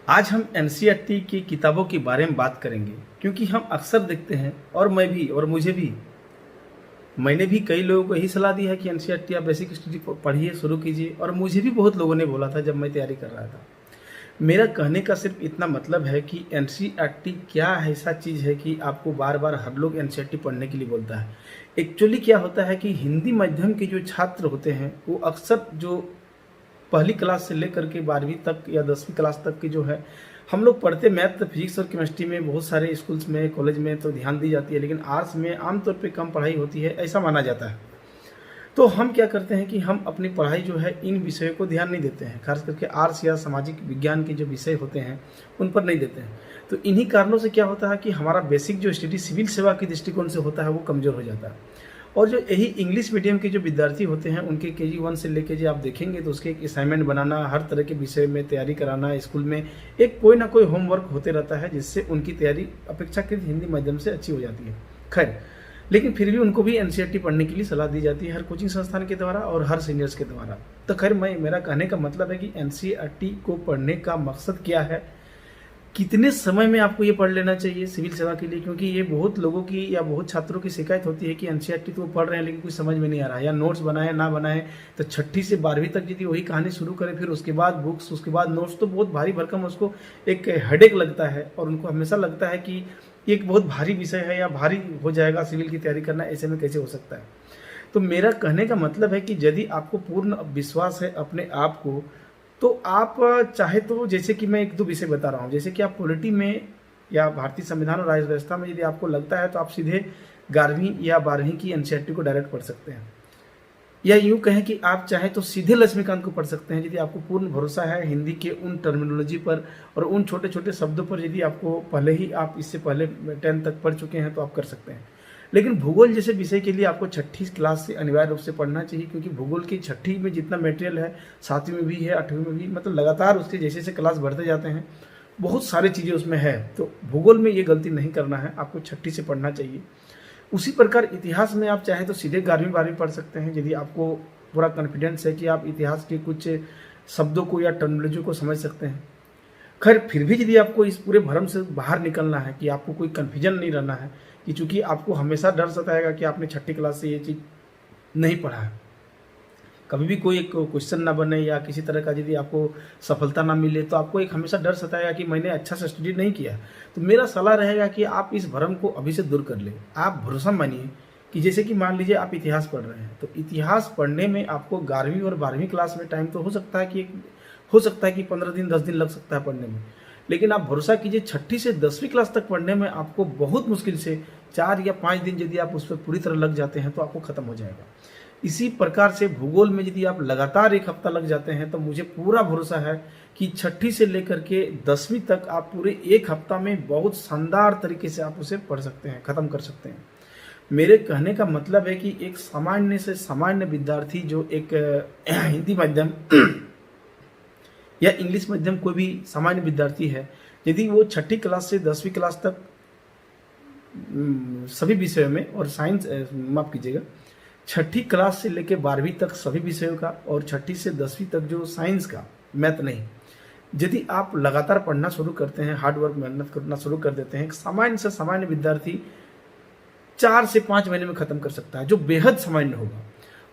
आज हम एनसीईआरटी की किताबों के बारे में बात करेंगे क्योंकि हम अक्सर देखते हैं और मैं भी और मुझे भी मैंने भी कई लोगों को यही सलाह दी है कि एनसीईआरटी आप बेसिक स्टडी पढ़िए, शुरू कीजिए। और मुझे भी बहुत लोगों ने बोला था जब मैं तैयारी कर रहा था। मेरा कहने का सिर्फ इतना मतलब है कि एनसीईआरटी क्या ऐसा चीज़ है कि आपको बार बार हर लोग एनसीईआरटी पढ़ने के लिए बोलता है। एक्चुअली क्या होता है कि हिंदी माध्यम के जो छात्र होते हैं वो अक्सर जो पहली क्लास से लेकर के 12वीं तक या 10वीं क्लास तक की जो है हम लोग पढ़ते मैथ, फिजिक्स और केमिस्ट्री में बहुत सारे स्कूल्स में, कॉलेज में तो ध्यान दी जाती है, लेकिन आर्ट्स में आमतौर पे कम पढ़ाई होती है, ऐसा माना जाता है। तो हम क्या करते हैं कि हम अपनी पढ़ाई जो है इन विषयों को ध्यान नहीं देते हैं, खास करके आर्ट्स या सामाजिक विज्ञान के जो विषय होते हैं उन पर नहीं देते हैं। तो इन्हीं कारणों से क्या होता है कि हमारा बेसिक जो स्टडी सिविल सेवा के दृष्टिकोण से होता है वो कमज़ोर हो जाता है। और जो यही इंग्लिश मीडियम के जो विद्यार्थी होते हैं उनके KG 1 से लेके जी आप देखेंगे तो उसके एक असाइनमेंट बनाना, हर तरह के विषय में तैयारी कराना, स्कूल में एक कोई ना कोई होमवर्क होते रहता है जिससे उनकी तैयारी अपेक्षाकृत हिंदी माध्यम से अच्छी हो जाती है। खैर, लेकिन फिर भी उनको भी एनसीईआरटी पढ़ने के लिए सलाह दी जाती है हर कोचिंग संस्थान के द्वारा और हर सीनियर्स के द्वारा। तो खैर, मेरा कहने का मतलब है कि एनसीईआरटी को पढ़ने का मकसद क्या है, कितने समय में आपको ये पढ़ लेना चाहिए सिविल सेवा के लिए, क्योंकि ये बहुत लोगों की या बहुत छात्रों की शिकायत होती है कि एनसीईआरटी तो वो पढ़ रहे हैं लेकिन कुछ समझ में नहीं आ रहा है, या नोट्स बनाए ना बनाए। तो छठी से 12वीं तक यदि वही कहानी शुरू करें, फिर उसके बाद बुक्स, उसके बाद नोट्स, तो बहुत भारी भरकम उसको एक हेडेक लगता है और उनको हमेशा लगता है कि ये एक बहुत भारी विषय है या भारी हो जाएगा सिविल की तैयारी करना, ऐसे में कैसे हो सकता है। तो मेरा कहने का मतलब है कि यदि आपको पूर्ण विश्वास है अपने आप को, तो आप चाहे तो, जैसे कि मैं एक दो विषय बता रहा हूँ, जैसे कि आप पॉलिटी में या भारतीय संविधान और राज्य व्यवस्था में यदि आपको लगता है तो आप सीधे 11वीं या 12वीं की एनसीईआरटी को डायरेक्ट पढ़ सकते हैं, या यूँ कहें कि आप चाहे तो सीधे लक्ष्मीकांत को पढ़ सकते हैं यदि आपको पूर्ण भरोसा है हिंदी के उन टर्मिनोलॉजी पर और उन छोटे छोटे शब्दों पर। यदि आपको पहले ही आप इससे पहले 10 तक पढ़ चुके हैं तो आप कर सकते हैं। लेकिन भूगोल जैसे विषय के लिए आपको छठी क्लास से अनिवार्य रूप से पढ़ना चाहिए, क्योंकि भूगोल की छठी में जितना मटेरियल है 7वीं में भी है, 8वीं में भी, मतलब लगातार उसके जैसे जैसे क्लास बढ़ते जाते हैं बहुत सारी चीज़ें उसमें है। तो भूगोल में ये गलती नहीं करना है, आपको छठी से पढ़ना चाहिए। उसी प्रकार इतिहास में आप चाहे तो सीधे 11वीं 12वीं पढ़ सकते हैं यदि आपको पूरा कॉन्फिडेंस है कि आप इतिहास के कुछ शब्दों को या टर्मिनोलॉजी को समझ सकते हैं। खैर, फिर भी यदि आपको इस पूरे भ्रम से बाहर निकलना है कि आपको कोई कन्फ्यूजन नहीं रहना है, कि चूंकि आपको हमेशा डर सताएगा कि आपने छठी क्लास से ये चीज़ नहीं पढ़ा है, कभी भी कोई एक क्वेश्चन ना बने या किसी तरह का यदि आपको सफलता ना मिले, तो आपको एक हमेशा डर सताएगा कि मैंने अच्छा से स्टडी नहीं किया। तो मेरा सलाह रहेगा कि आप इस भ्रम को अभी से दूर कर लें। आप भरोसा मानिए कि जैसे कि मान लीजिए आप इतिहास पढ़ रहे हैं, तो इतिहास पढ़ने में आपको 11वीं और 12वीं क्लास में टाइम तो हो सकता है कि 15 दिन 10 दिन लग सकता है पढ़ने में, लेकिन आप भरोसा कीजिए छठी से 10वीं क्लास तक पढ़ने में आपको बहुत मुश्किल से 4 या 5 दिन यदि आप उस पर पूरी तरह लग जाते हैं तो आपको खत्म हो जाएगा। इसी प्रकार से भूगोल में यदि आप लगातार 1 हफ्ता लग जाते हैं तो मुझे पूरा भरोसा है कि छठी से लेकर के 10वीं तक आप पूरे 1 हफ्ता में बहुत शानदार तरीके से आप उसे पढ़ सकते हैं, खत्म कर सकते हैं। मेरे कहने का मतलब है कि एक सामान्य से सामान्य विद्यार्थी जो एक हिंदी माध्यम या इंग्लिश माध्यम कोई भी सामान्य विद्यार्थी है, यदि वो छठी क्लास से 10वीं क्लास तक सभी विषयों में, और साइंस माफ कीजिएगा, छठी क्लास से लेकर 12वीं तक सभी विषयों का और छठी से 10वीं तक जो साइंस का, मैथ नहीं, यदि आप लगातार पढ़ना शुरू करते हैं, हार्ड वर्क मेहनत करना शुरू कर देते हैं, एक सामान्य से सामान्य विद्यार्थी 4 से 5 महीने में खत्म कर सकता है, जो बेहद सामान्य होगा।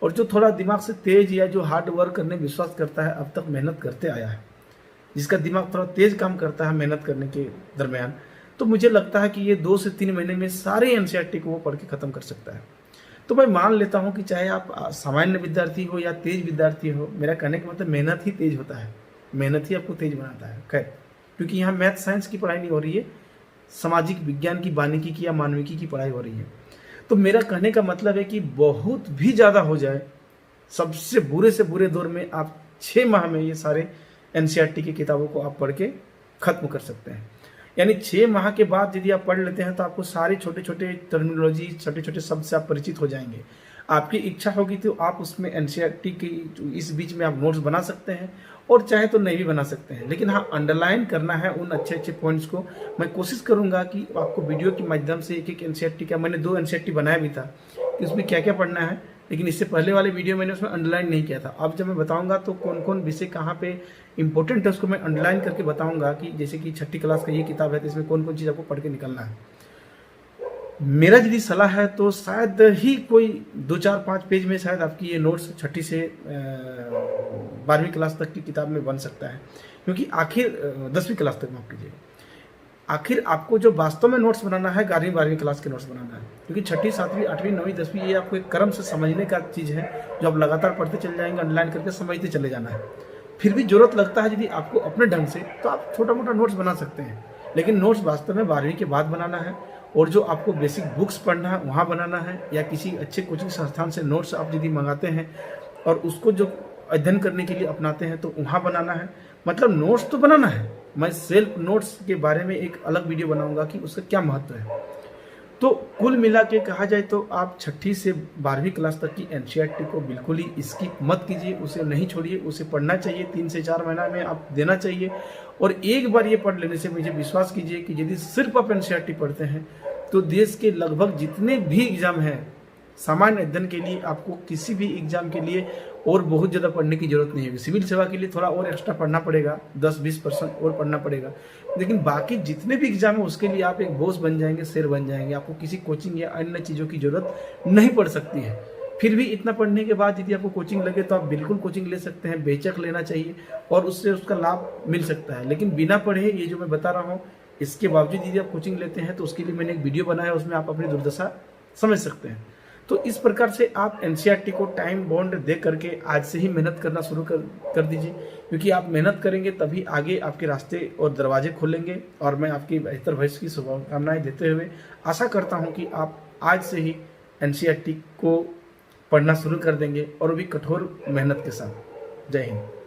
और जो थोड़ा दिमाग से तेज या जो हार्ड वर्क करने में विश्वास करता है, अब तक मेहनत करते आया है, जिसका दिमाग थोड़ा तेज काम करता है मेहनत करने के दरमियान, तो मुझे लगता है कि ये 2 से 3 महीने में सारे एनसीईआरटी को वो पढ़ के खत्म कर सकता है। तो मैं मान लेता हूँ कि चाहे आप सामान्य विद्यार्थी हो या तेज विद्यार्थी हो, मेरा कहने का मतलब मेहनत ही तेज होता है, मेहनत ही आपको तेज बनाता है। खैर, क्योंकि यहाँ मैथ साइंस की पढ़ाई नहीं हो रही है, सामाजिक विज्ञान की, वानिकी की या मानविकी की पढ़ाई हो रही है। तो मेरा कहने का मतलब है कि बहुत भी ज़्यादा हो जाए, सबसे बुरे से बुरे दौर में आप 6 माह में ये सारे एनसीईआरटी की किताबों को आप पढ़ के खत्म कर सकते हैं। यानी 6 माह के बाद यदि आप पढ़ लेते हैं तो आपको सारे छोटे छोटे टर्मिनोलॉजी, छोटे छोटे शब्द से आप परिचित हो जाएंगे। आपकी इच्छा होगी तो आप उसमें एनसीईआरटी की इस बीच में आप नोट्स बना सकते हैं, और चाहे तो नहीं भी बना सकते हैं, लेकिन हाँ, अंडरलाइन करना है उन अच्छे अच्छे पॉइंट्स को। मैं कोशिश करूंगा कि आपको वीडियो के माध्यम से एक एक एनसीईआरटी का, मैंने 2 एनसीईआरटी बनाया भी था कि उसमें क्या क्या पढ़ना है, लेकिन इससे पहले वाले वीडियो मैंने उसमें अंडरलाइन नहीं किया था। अब जब मैं बताऊंगा तो कौन कौन विषय कहाँ पे इंपॉर्टेंट है उसको मैं अंडरलाइन करके बताऊंगा कि जैसे कि 6ठी क्लास का ये किताब है तो इसमें कौन कौन चीज़ आपको पढ़ के निकलना है। मेरा यदि सलाह है तो शायद ही कोई 2-4-5 पेज में शायद आपकी ये नोट्स 6ठी से 12वीं क्लास तक की किताब में बन सकता है, क्योंकि आखिर 10वीं क्लास तक माफ कीजिए, आखिर आपको जो वास्तव में नोट्स बनाना है 11वीं 12वीं क्लास के नोट्स बनाना है, क्योंकि 6ठी 7वीं 8वीं 9वीं 10वीं ये आपको एक क्रम से समझने का चीज़ है जो आप लगातार पढ़ते चले जाएंगे, अंडरलाइन करके समझते चले जाना है। फिर भी जरूरत लगता है यदि आपको अपने ढंग से तो आप छोटा मोटा नोट्स बना सकते हैं, लेकिन नोट्स वास्तव में 12वीं के बाद बनाना है। और जो आपको बेसिक बुक्स पढ़ना है वहाँ बनाना है, या किसी अच्छे कोचिंग संस्थान से नोट्स आप यदि मंगाते हैं और उसको जो अध्ययन करने के लिए अपनाते हैं तो वहाँ बनाना है। मतलब नोट्स तो बनाना है। मैं सेल्फ नोट्स के बारे में एक अलग वीडियो बनाऊंगा कि उसका क्या महत्व है। तो कुल मिला के कहा जाए तो आप 6ठी से 12वीं क्लास तक की एनसीईआरटी को बिल्कुल ही स्किप मत कीजिए, उसे नहीं छोड़िए, उसे पढ़ना चाहिए। 3 से 4 महीना में आप देना चाहिए। और एक बार ये पढ़ लेने से मुझे विश्वास कीजिए कि यदि सिर्फ आप एनसीईआरटी पढ़ते हैं तो देश के लगभग जितने भी एग्जाम हैं सामान्य अध्ययन के लिए आपको किसी भी एग्जाम के लिए और बहुत ज़्यादा पढ़ने की जरूरत नहीं है। सिविल सेवा के लिए थोड़ा और एक्स्ट्रा पढ़ना पड़ेगा, 10-20% और पढ़ना पड़ेगा, लेकिन बाकी जितने भी एग्जाम है उसके लिए आप एक बोझ बन जाएंगे, शेर बन जाएंगे। आपको किसी कोचिंग या अन्य चीज़ों की जरूरत नहीं पड़ सकती है। फिर भी इतना पढ़ने के बाद यदि आपको कोचिंग लगे तो आप बिल्कुल कोचिंग ले सकते हैं, बेशक लेना चाहिए और उससे उसका लाभ मिल सकता है। लेकिन बिना पढ़े ये जो मैं बता रहा हूँ इसके बावजूद यदि आप कोचिंग लेते हैं तो उसके लिए मैंने एक वीडियो बनाया, उसमें आप अपनी दुर्दशा समझ सकते हैं। तो इस प्रकार से आप एनसीईआरटी को टाइम बॉन्ड दे करके आज से ही मेहनत करना शुरू कर दीजिए, क्योंकि आप मेहनत करेंगे तभी आगे आपके रास्ते और दरवाजे खुलेंगे। और मैं आपकी बेहतर भविष्य की शुभकामनाएं देते हुए आशा करता हूं कि आप आज से ही एनसीईआरटी को पढ़ना शुरू कर देंगे और भी कठोर मेहनत के साथ। जय हिंद।